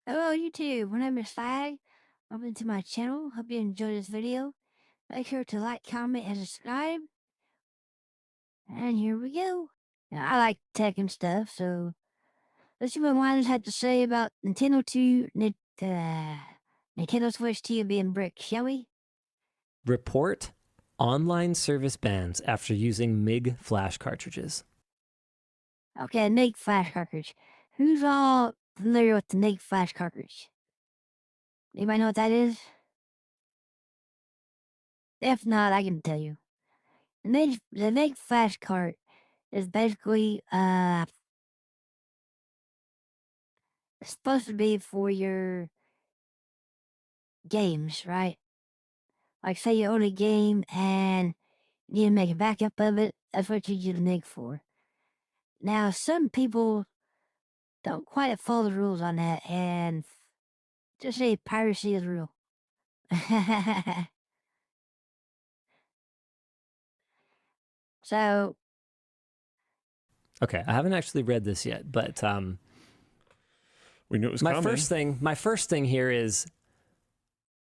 Hello YouTube, my name is Fag. Welcome to my channel. Hope you enjoyed this video. Make sure to like, comment, and subscribe. And here we go. Now, I like tech and stuff, so let's see what Linus had to say about Nintendo Switch 2 being bricked, shall we? Report online service bans after using MIG flash cartridges. Okay, MIG flash cartridge. Who's all familiar with the MIG flash cartridge? Anybody know what that is? If not, I can tell you. The MIG flash cart is basically supposed to be for your games, right? Like, say you own a game and you need to make a backup of it. That's what you use the MIG for. Now, some people don't quite follow the rules on that and just say piracy is real. So, Okay, I haven't actually read this yet, but We knew it was my coming. first thing here is,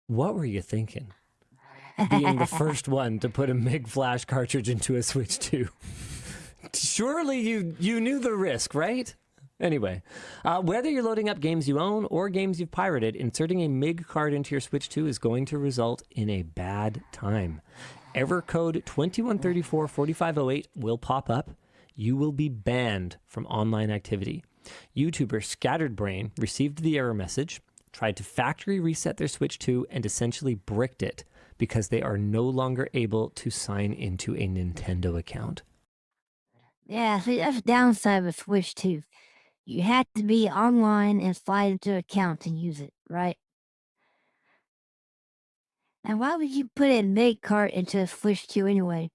what were you thinking? Being the first one to put a MIG flash cartridge into a Switch 2. Surely you knew the risk, right? Anyway, whether you're loading up games you own or games you've pirated, inserting a MIG card into your Switch 2 is going to result in a bad time. Error code 21344508 will pop up. You will be banned from online activity. YouTuber Scattered Brain received the error message, tried to factory reset their Switch 2, and essentially bricked it because they are no longer able to sign into a Nintendo account. yeah, see, that's the downside of Switch 2. You have to be online and slide into an account to use it, right? And why would you put a MIG cart into a Switch 2 anyway?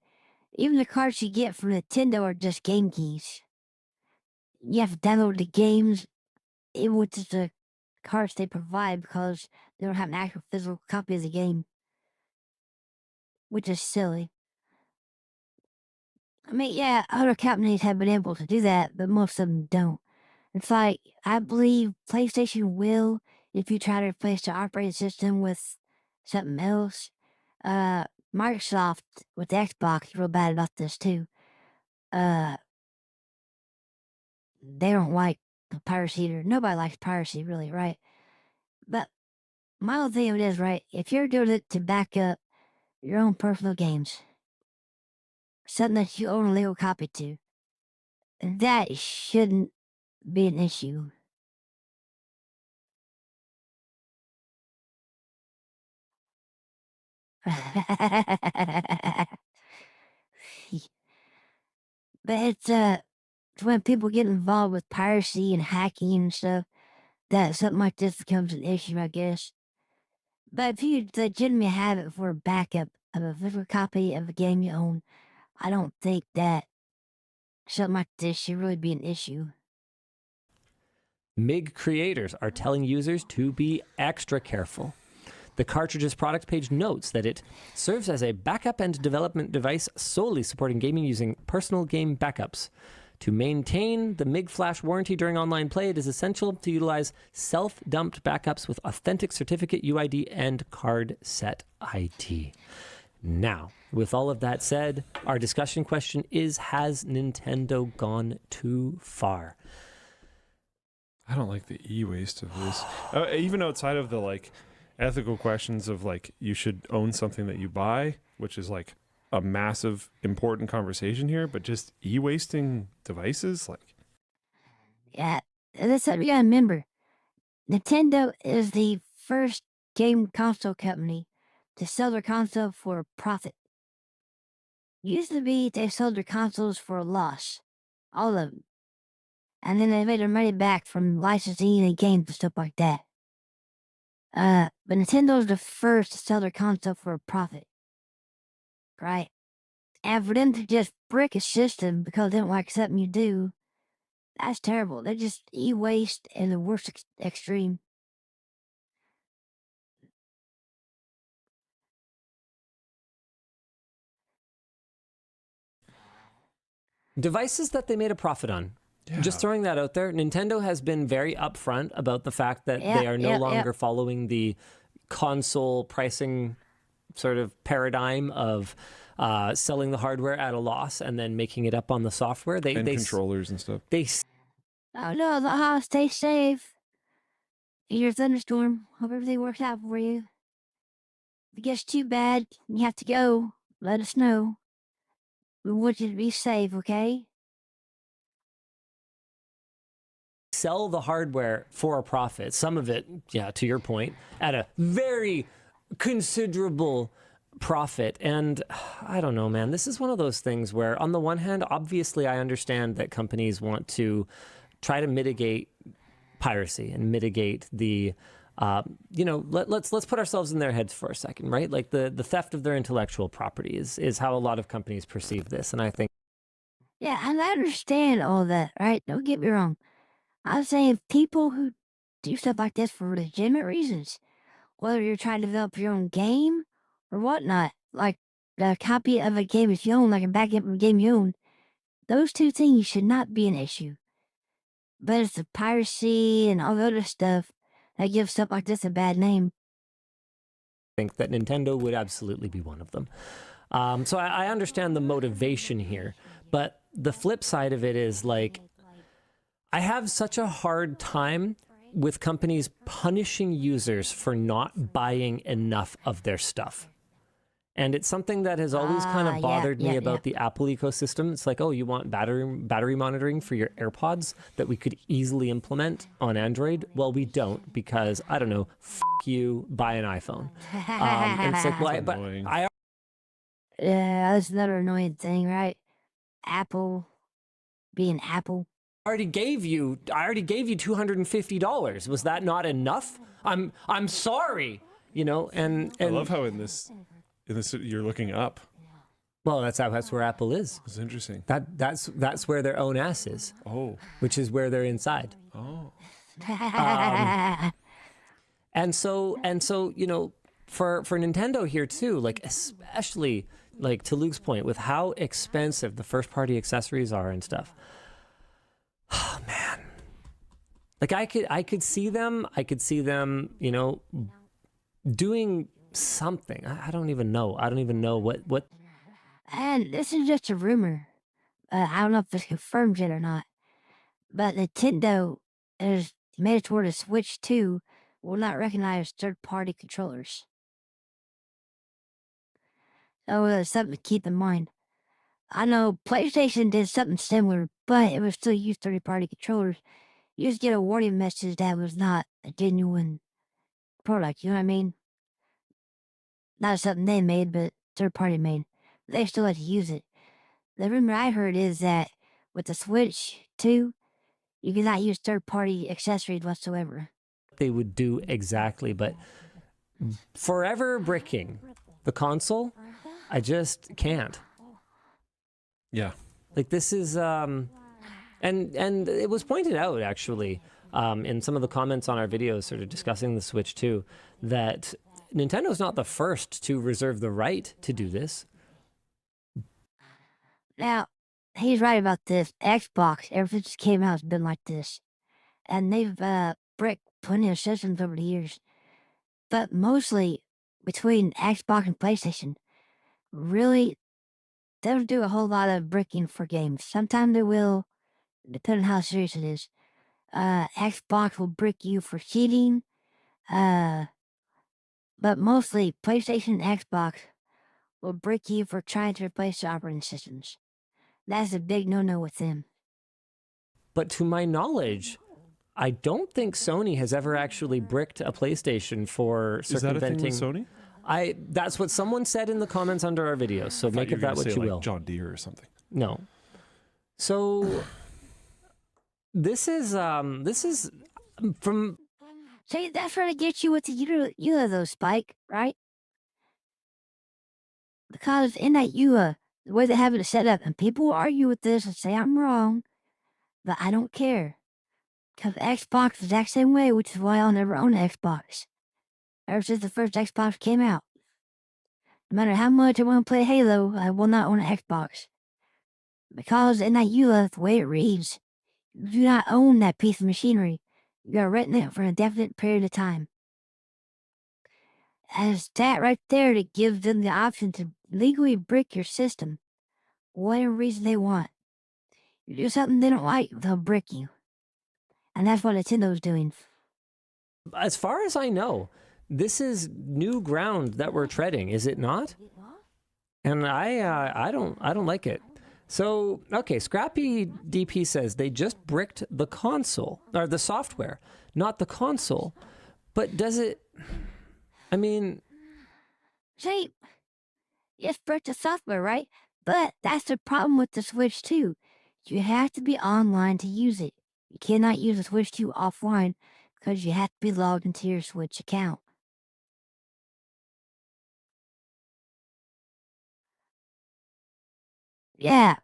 Even the carts you get from Nintendo are just game keys. You have to download the games, which is the carts they provide because they don't have an actual physical copy of the game, which is silly. I mean, yeah, other companies have been able to do that, but most of them don't. It's like, I believe PlayStation will if you try to replace the operating system with something else. Microsoft with Xbox is real bad about this too. Uh, they don't like piracy either. Nobody likes piracy, really, right? But my whole thing of it is, right, if you're doing it to back up your own personal games, something that you own a legal copy to, that shouldn't be an issue. But it's when people get involved with piracy and hacking and stuff that something like this becomes an issue, I guess. But if you legitimately have it for a backup of a physical copy of a game you own, I don't think that something like this should really be an issue. MIG creators are telling users to be extra careful. The cartridge's product page notes that it serves as a backup and development device solely supporting gaming using personal game backups. To maintain the MIG flash warranty during online play, it is essential to utilize self-dumped backups with authentic certificate UID and card set ID. Now, with all of that said, our discussion question is, has Nintendo gone too far? I don't like the e-waste of this. Even outside of the ethical questions of you should own something that you buy, which is a massive important conversation here, but just e-wasting devices, Yeah, that's what we gotta remember. Nintendo is the first game console company to sell their console for a profit. Used to be they sold their consoles for a loss, all of them. And then they made their money back from licensing and games and stuff like that. But Nintendo's the first to sell their console for a profit, right? And for them to just brick a system because they don't like something you do, that's terrible. They're just e-waste in the worst extreme. Devices that they made a profit on. Just throwing that out there. Nintendo has been very upfront about the fact that they are no longer following the console pricing sort of paradigm of selling the hardware at a loss and then making it up on the software. They controllers and stuff. Oh no, stay safe. Your thunderstorm. Hope everything works out for you. If it gets too bad and you have to go, let us know. We want you to be safe, okay? sell the hardware for a profit. Some of it, yeah, to your point, at a very considerable profit. And I don't know, man, this is one of those things where on the one hand, obviously I understand that companies want to try to mitigate piracy and mitigate the let's put ourselves in their heads for a second, right? Like the theft of their intellectual property is how a lot of companies perceive this. And I think, yeah, and I understand all that, right? Don't get me wrong. I'm saying people who do stuff like this for legitimate reasons, whether you're trying to develop your own game or whatnot, like a copy of a game if you own, like a backup of a game you own, those two things should not be an issue. But it's the piracy and all the other stuff that gives stuff like this a bad name. think that Nintendo would absolutely be one of them. So I understand the motivation here, but the flip side of it is like, I have such a hard time with companies punishing users for not buying enough of their stuff. And it's something that has always kind of bothered me about the Apple ecosystem. It's like, oh, you want battery monitoring for your AirPods that we could easily implement on Android? Well, we don't because, I don't know, you, buy an iPhone. And it's like, well, but yeah, that's another annoying thing, right? Apple being Apple. I already gave you $250. Was that not enough? I'm sorry, and I love how in this you're looking up. Well, that's where Apple is. It's interesting. That's where their own ass is. Oh. Which is where they're inside. Oh. And so, for Nintendo here too, like especially like to Luke's point with how expensive the first party accessories are and stuff. Oh man. Like I could see them, doing something. I don't even know. I don't even know what. And this is just a rumor. I don't know if it's confirmed yet or not. But Nintendo has made it toward a Switch 2 will not recognize third-party controllers. So it's something to keep in mind. I know PlayStation did something similar, but it was still use third-party controllers. You just get a warning message that was not a genuine product, you know what I mean? Not something they made, but third-party made. They still had to use it. The rumor I heard is that with the Switch 2, you cannot use third-party accessories whatsoever. They would do exactly, but forever bricking the console, I just can't. Yeah. Like this is and it was pointed out actually in some of the comments on our videos sort of discussing the Switch 2 that Nintendo's not the first to reserve the right to do this. Now, he's right about this. Xbox, ever since it came out, has been like this. And they've bricked plenty of systems over the years. But mostly between Xbox and PlayStation, really, they don't do a whole lot of bricking for games. Sometimes they will, depending on how serious it is. Xbox will brick you for cheating. But mostly PlayStation and Xbox will brick you for trying to replace the operating systems. That's a big no-no with them. But to my knowledge, I don't think Sony has ever actually bricked a PlayStation for circumventing. Is that a thing with Sony? That's what someone said in the comments under our videos. So make of that what you will. John Deere or something. No. So this is from. See, that's trying to get you with the EULA though, Spike, right? Because in that EULA, the way they have it set up, and people will argue with this and say I'm wrong, but I don't care. Because Xbox is the exact same way, which is why I'll never own an Xbox. Ever since the first Xbox came out. No matter how much I want to play Halo, I will not own an Xbox. Because in that EULA, the way it reads, You do not own that piece of machinery. You are renting it for an indefinite period of time. And it's that right there that gives them the option to legally brick your system, whatever reason they want. You do something they don't like, they'll brick you. And that's what Nintendo's doing. As far as I know, this is new ground that we're treading, is it not? And I don't like it. So, okay, Scrappy DP says they just bricked the console, or the software, not the console. But does it, I mean, See, it's brick the software, right? But that's the problem with the Switch 2. You have to be online to use it. You cannot use the Switch 2 offline because you have to be logged into your Switch account. Yeah,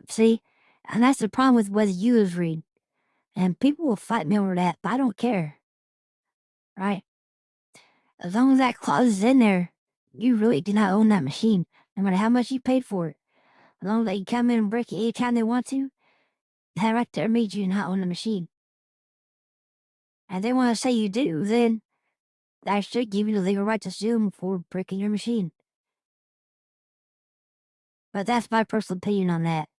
see? And that's the problem with whether users read. And people will fight me over that, but I don't care. Right? As long as that clause is in there, you really do not own that machine, no matter how much you paid for it. As long as they can come in and break it anytime they want to, that right there means you do not own the machine. And they want to say you do, then I should give you the legal right to sue them for breaking your machine. But that's my personal opinion on that.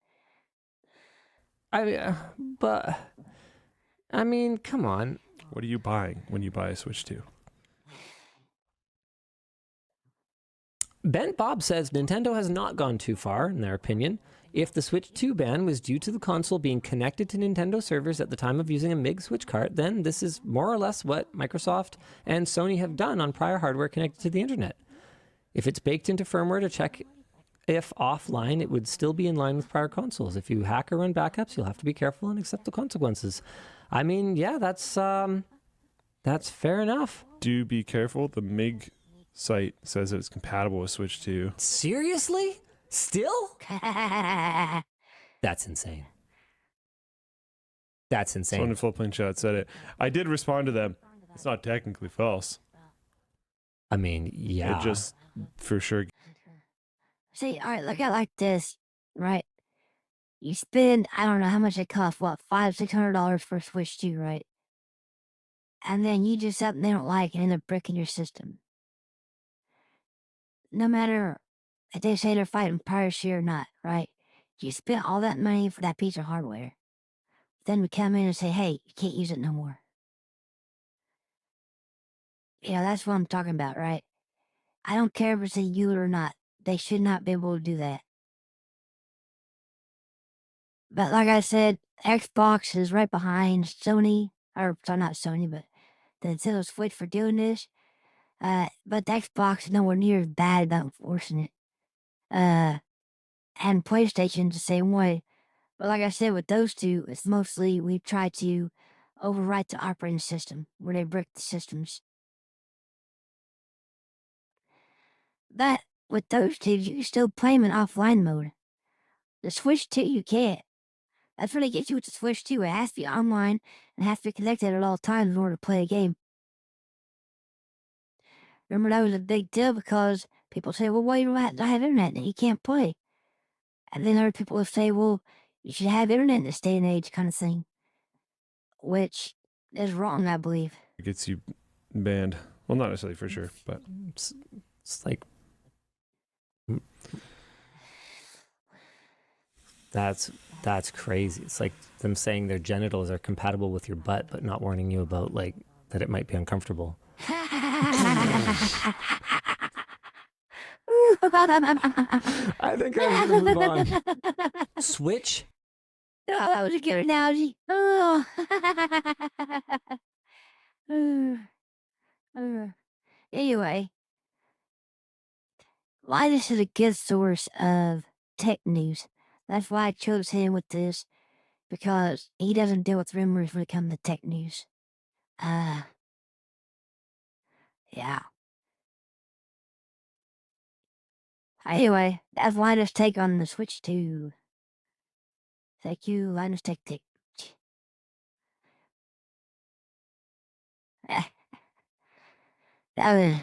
but, I mean, come on. What are you buying when you buy a Switch 2? Bent Bob says Nintendo has not gone too far, in their opinion. If the Switch 2 ban was due to the console being connected to Nintendo servers at the time of using a MIG Switch cart, then this is more or less what Microsoft and Sony have done on prior hardware connected to the internet. If it's baked into firmware to check if offline, it would still be in line with prior consoles. If you hack or run backups, you'll have to be careful and accept the consequences. I mean, yeah, that's fair enough. Do be careful. The MIG site says that it's compatible with Switch 2. Seriously? Still? That's insane. That's insane. Someone in Floodplain Chat said it. I did respond to them. It's not technically false. I mean, yeah. It just, for sure. See, all right, look at it like this, right? You spend, I don't know how much it costs, what, $500-$600 for a Switch 2, right? And then you do something they don't like and end up bricking your system. No matter if they say they're fighting piracy or not, right? You spent all that money for that piece of hardware. Then we come in and say, hey, you can't use it no more. Yeah, that's what I'm talking about, right? I don't care if it's a you or not. They should not be able to do that. But like I said, Xbox is right behind Sony, or sorry, not Sony, but the Nintendo Switch for doing this. But the Xbox is nowhere near as bad about enforcing it. And PlayStation's the same way. But like I said, with those two, it's mostly we try to overwrite the operating system where they brick the systems. But with those two, you can still play them in offline mode. The Switch 2, you can't. That's what they get you with the Switch 2. It has to be online and has to be connected at all times in order to play a game. Remember, that was a big deal because people say, well, why do I have internet and you can't play? And then other people will say, well, you should have internet in this day and age kind of thing. Which is wrong, I believe. It gets you banned. Well, not necessarily for sure, but It's like that's crazy. It's like them saying their genitals are compatible with your butt, but not warning you about like that it might be uncomfortable. I think I'm gonna move on. Switch. Oh, that was a good analogy. Oh. Anyway, Linus is a good source of tech news. That's why I chose him with this, because he doesn't deal with rumors when it comes to tech news. Yeah. Anyway, that's Linus' take on the Switch 2. Thank you, Linus Tech Tick. That